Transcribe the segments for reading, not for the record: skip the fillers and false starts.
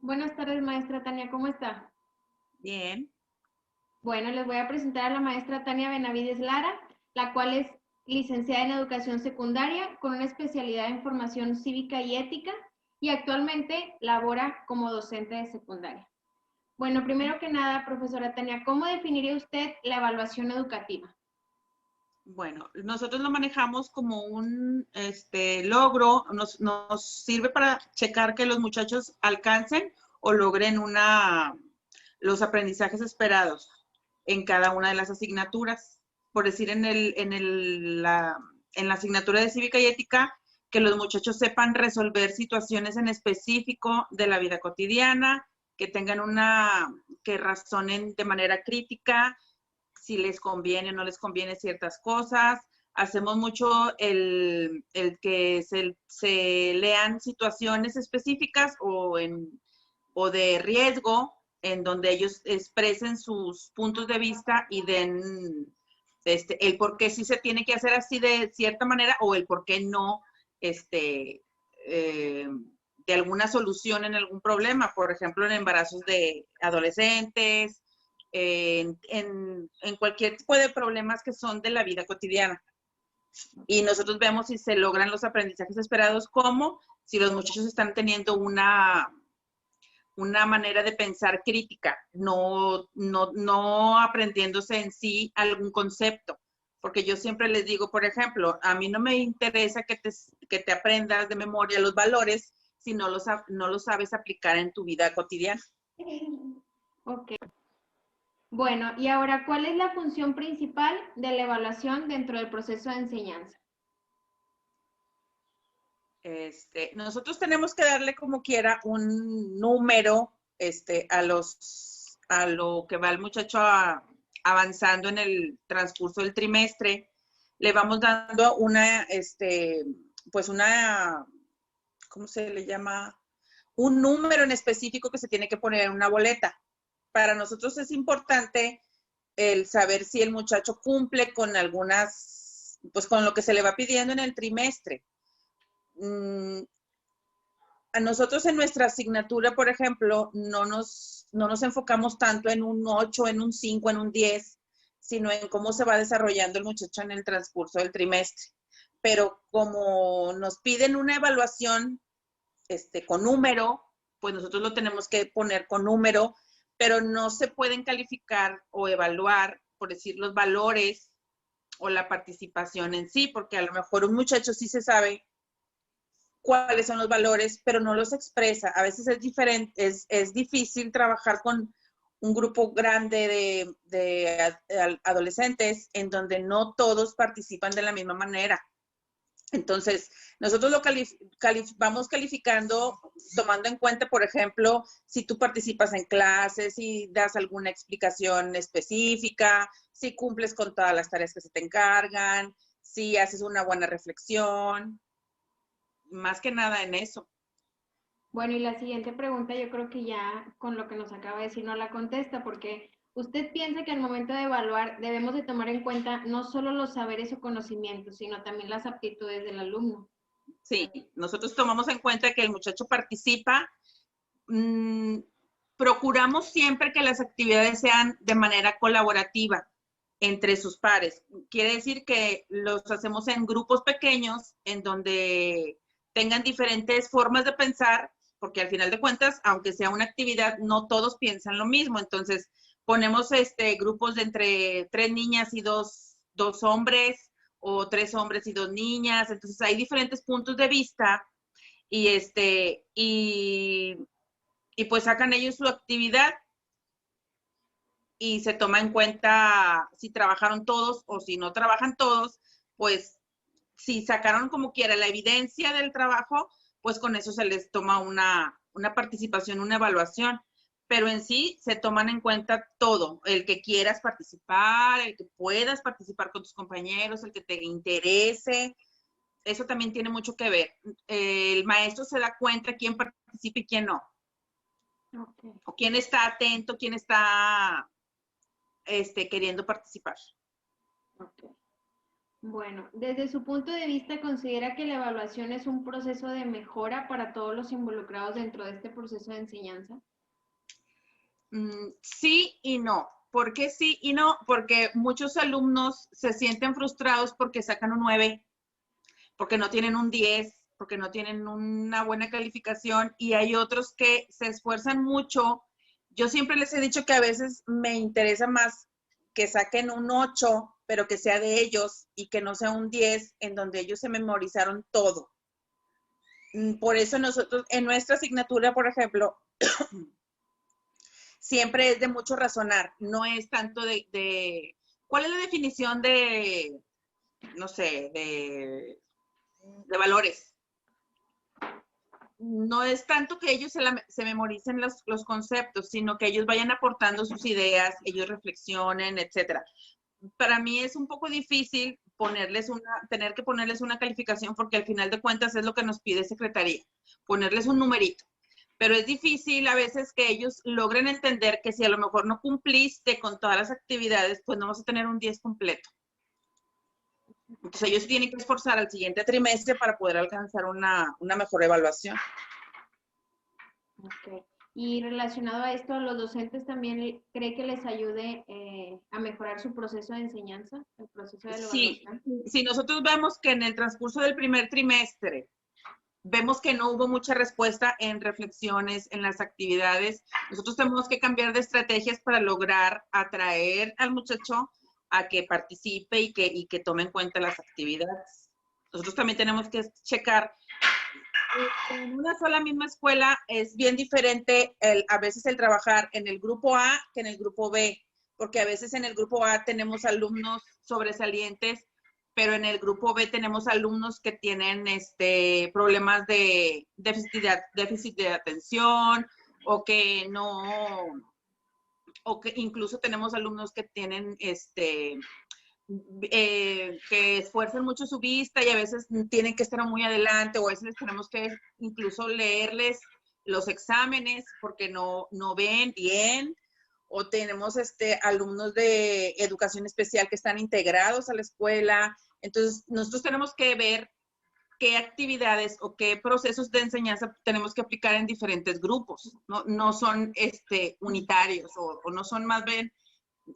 Buenas tardes, maestra Tania, ¿cómo está? Bien, Bueno, les voy a presentar a la maestra Tania Benavides Lara, la cual es licenciada en Educación Secundaria con una especialidad en Formación Cívica y Ética y actualmente labora como docente de secundaria. Bueno, primero que nada, profesora Tania, ¿cómo definiría usted la evaluación educativa? bueno, nosotros lo manejamos como un logro, nos sirve para checar que los muchachos alcancen o logren los aprendizajes esperados en cada una de las asignaturas. Por decir, en la asignatura de cívica y ética, que los muchachos sepan resolver situaciones en específico de la vida cotidiana, que tengan que razonen de manera crítica, si les conviene o no les conviene ciertas cosas. Hacemos mucho el que se lean situaciones específicas o de riesgo en donde ellos expresen sus puntos de vista y den el por qué sí se tiene que hacer así de cierta manera o el por qué no, de alguna solución en algún problema, por ejemplo, en embarazos de adolescentes, en cualquier tipo de problemas que son de la vida cotidiana. Y nosotros vemos si se logran los aprendizajes esperados, como si los muchachos están teniendo una manera de pensar crítica, no aprendiéndose en sí algún concepto. Porque yo siempre les digo, por ejemplo, a mí no me interesa que te aprendas de memoria los valores si no los sabes aplicar en tu vida cotidiana. Ok. Bueno, y ahora, ¿cuál es la función principal de la evaluación dentro del proceso de enseñanza? Nosotros tenemos que darle como quiera un número a lo que va el muchacho avanzando en el transcurso del trimestre. Le vamos dando pues ¿cómo se le llama? Un número en específico que se tiene que poner en una boleta. Para nosotros es importante el saber si el muchacho cumple con pues con lo que se le va pidiendo en el trimestre. A nosotros en nuestra asignatura, por ejemplo, no nos enfocamos tanto en un 8, en un 5, en un 10, sino en cómo se va desarrollando el muchacho en el transcurso del trimestre. Pero como nos piden una evaluación con número, pues nosotros lo tenemos que poner con número, pero no se pueden calificar o evaluar, por decir, los valores o la participación en sí, porque a lo mejor un muchacho sí se sabe cuáles son los valores, pero no los expresa. A veces es diferente, es difícil trabajar con un grupo grande de adolescentes en donde no todos participan de la misma manera. Entonces, nosotros vamos calificando tomando en cuenta, por ejemplo, si tú participas en clases, si das alguna explicación específica, si cumples con todas las tareas que se te encargan, si haces una buena reflexión, más que nada en eso. Bueno, y la siguiente pregunta yo creo que ya con lo que nos acaba de decir no la contesta, porque usted piensa que al momento de evaluar debemos de tomar en cuenta no solo los saberes o conocimientos, sino también las aptitudes del alumno. Sí, nosotros tomamos en cuenta que el muchacho participa. mmm, Procuramos siempre que las actividades sean de manera colaborativa entre sus pares. Quiere decir que los hacemos en grupos pequeños en donde tengan diferentes formas de pensar, porque al final de cuentas, aunque sea una actividad, no todos piensan lo mismo. Entonces, ponemos grupos de entre 3 niñas y dos hombres, o 3 hombres y 2 niñas. Entonces, hay diferentes puntos de vista y y pues sacan ellos su actividad y se toma en cuenta si trabajaron todos o si no trabajan todos, pues si sacaron como quiera la evidencia del trabajo, pues con eso se les toma una participación, una evaluación. Pero en sí se toman en cuenta todo, el que quieras participar, el que puedas participar con tus compañeros, el que te interese, eso también tiene mucho que ver. El maestro se da cuenta quién participa y quién no, Okay. o quién está atento, quién está queriendo participar. Okay. Bueno, desde su punto de vista, ¿considera que la evaluación es un proceso de mejora para todos los involucrados dentro de este proceso de enseñanza? Sí y no. ¿Por qué sí y no? Porque muchos alumnos se sienten frustrados porque sacan un 9, porque no tienen un 10, porque no tienen una buena calificación, y hay otros que se esfuerzan mucho. Yo siempre les he dicho que a veces me interesa más que saquen un 8, pero que sea de ellos y que no sea un 10 en donde ellos se memorizaron todo. Por eso nosotros, en nuestra asignatura, por ejemplo, siempre es de mucho razonar, no es tanto ¿cuál es la definición de, no sé, de valores? No es tanto que ellos se memoricen los conceptos, sino que ellos vayan aportando sus ideas, ellos reflexionen, etcétera. Para mí es un poco difícil tener que ponerles una calificación, porque al final de cuentas es lo que nos pide Secretaría, ponerles un numerito. Pero es difícil a veces que ellos logren entender que si a lo mejor no cumpliste con todas las actividades, pues no vas a tener un 10 completo. Entonces ellos tienen que esforzar al siguiente trimestre para poder alcanzar una mejor evaluación. Okay. Y relacionado a esto, ¿los docentes también cree que les ayude a mejorar su proceso de enseñanza, el proceso de la Sí, evaluación? si nosotros vemos que en el transcurso del primer trimestre vemos que no hubo mucha respuesta en reflexiones, en las actividades, nosotros tenemos que cambiar de estrategias para lograr atraer al muchacho a que participe y que tome en cuenta las actividades. Nosotros también tenemos que checar. En una sola misma escuela es bien diferente a veces el trabajar en el grupo A que en el grupo B, porque a veces en el grupo A tenemos alumnos sobresalientes, pero en el grupo B tenemos alumnos que tienen problemas de déficit de atención, o que no, o que incluso tenemos alumnos que tienen que esfuerzan mucho su vista y a veces tienen que estar muy adelante, o a veces tenemos que incluso leerles los exámenes porque no ven bien, o tenemos alumnos de educación especial que están integrados a la escuela. Entonces nosotros tenemos que ver qué actividades o qué procesos de enseñanza tenemos que aplicar en diferentes grupos. No son unitarios, o no son, más bien,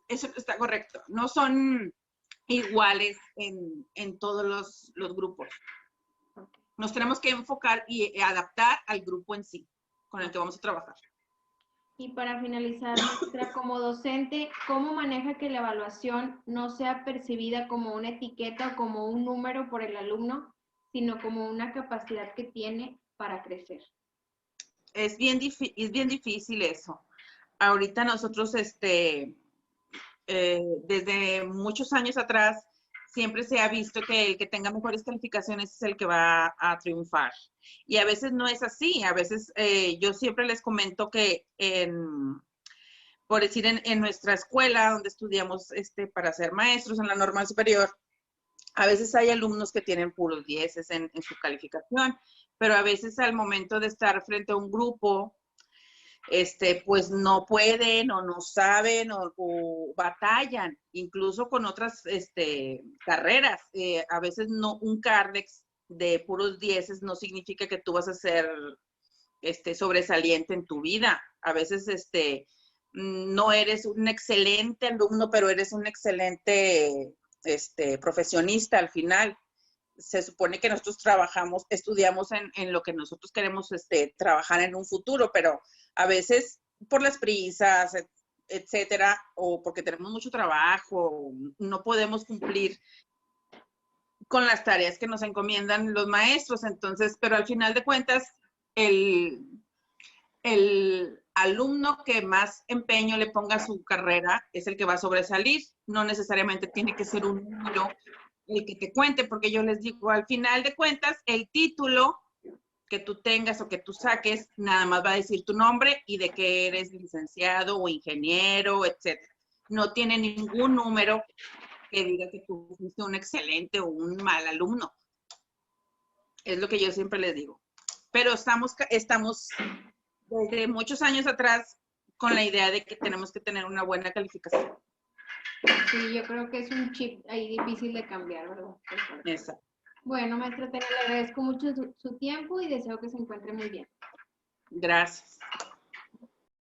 eso está correcto, no son iguales en todos los grupos. Nos tenemos que enfocar y adaptar al grupo en sí, con el que vamos a trabajar. Y para finalizar, maestra, como docente, ¿cómo maneja que la evaluación no sea percibida como una etiqueta o como un número por el alumno, sino como una capacidad que tiene para crecer? Es bien difícil eso. Ahorita nosotros, desde muchos años atrás, siempre se ha visto que el que tenga mejores calificaciones es el que va a triunfar. Y a veces no es así. A veces yo siempre les comento que por decir, en nuestra escuela donde estudiamos para ser maestros en la normal superior, a veces hay alumnos que tienen puros 10 en su calificación, pero a veces al momento de estar frente a un grupo, pues no pueden o no saben o batallan, incluso con otras carreras. A veces no, un Cardex de puros 10 no significa que tú vas a ser sobresaliente en tu vida. A veces no eres un excelente alumno, pero eres un excelente profesionista al final. Se supone que nosotros estudiamos en lo que nosotros queremos trabajar en un futuro, pero a veces por las prisas, etcétera, o porque tenemos mucho trabajo, no podemos cumplir con las tareas que nos encomiendan los maestros. Entonces, pero al final de cuentas, el alumno que más empeño le ponga a su carrera es el que va a sobresalir. No necesariamente tiene que ser un número el que te cuente, porque yo les digo, al final de cuentas, el título que tú tengas o que tú saques, nada más va a decir tu nombre y de que eres licenciado o ingeniero, etcétera. No tiene ningún número que diga que tú fuiste un excelente o un mal alumno. Es lo que yo siempre les digo. Pero estamos desde muchos años atrás con la idea de que tenemos que tener una buena calificación. Sí, yo creo que es un chip ahí difícil de cambiar, ¿verdad? Exacto. Bueno, maestra Tania, le agradezco mucho su tiempo y deseo que se encuentre muy bien. Gracias.